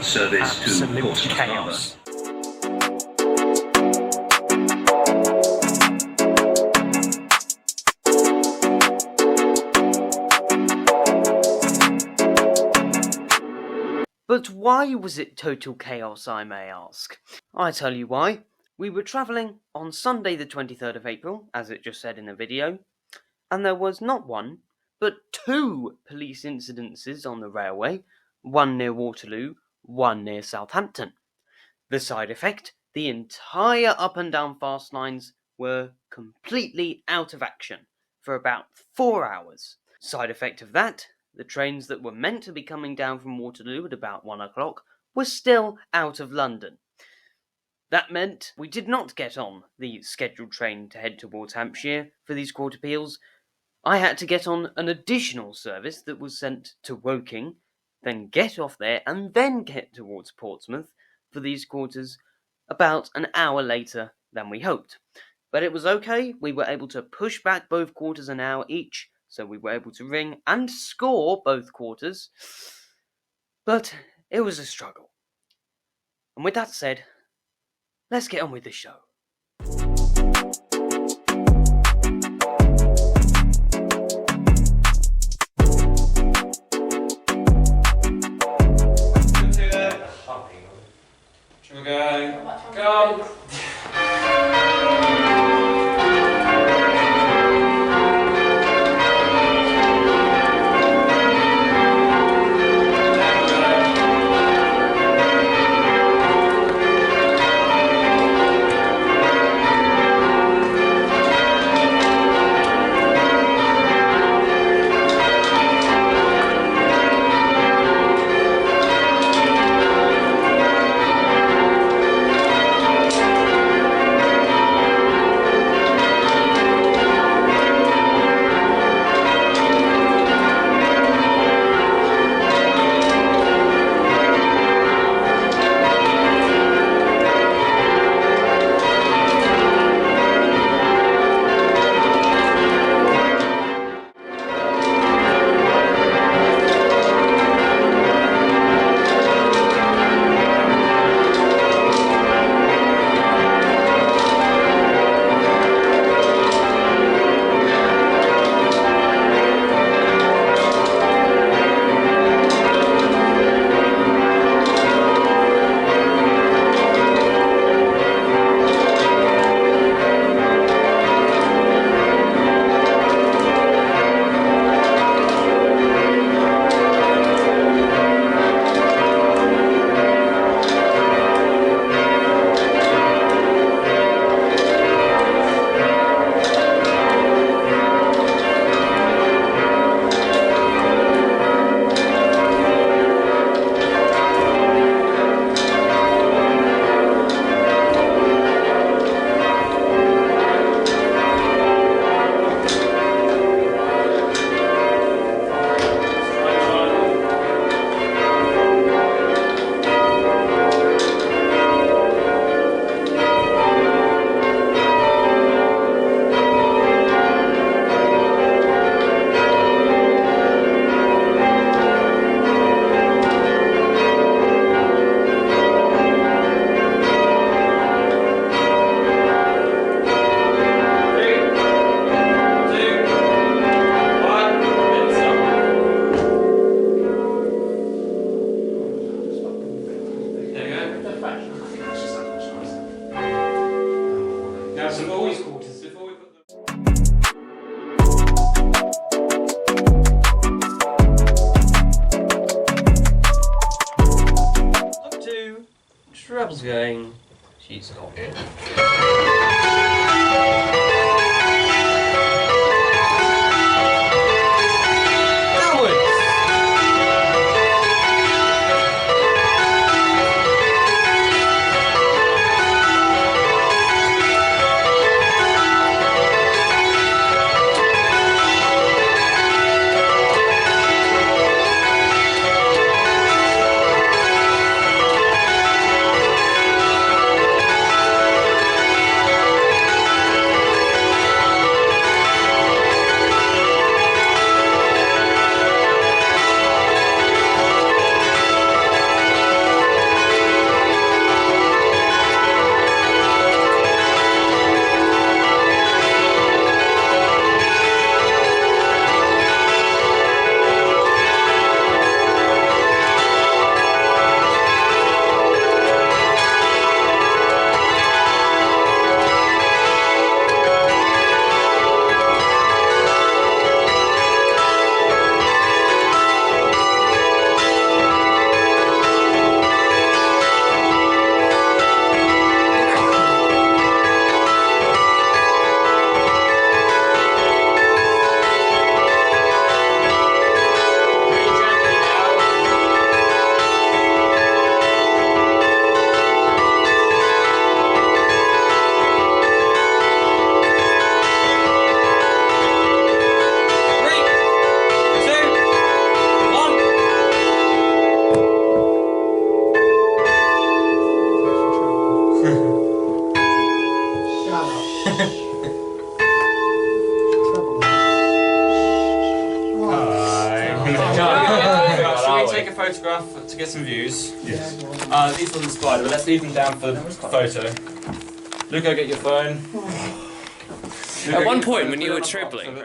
service to absolute Portsmouth chaos. But why was it total chaos, I may ask? I tell you why. We were travelling on Sunday the 23rd of April, as it just said in the video, and there was not one, but 2 police incidences on the railway, one near Waterloo, one near Southampton. The side effect, the entire up and down fast lines were completely out of action for about 4 hours. Side effect of that, the trains that were meant to be coming down from Waterloo at about 1 o'clock were still out of London. That meant we did not get on the scheduled train to head towards Hampshire for these Quarter Peals. I had to get on an additional service that was sent to Woking, then get off there and then get towards Portsmouth for these quarters about an hour later than we hoped. But it was okay, we were able to push back both quarters an hour each, so we were able to ring and score both quarters. But it was a struggle. And with that said, let's get on with the show. Shall we go? Go! Trebles going. She's got it. take a photograph to get some views. Yes. These ones are spider, but let's leave them down for the photo. Luca, get your phone. At one point when you were trebling,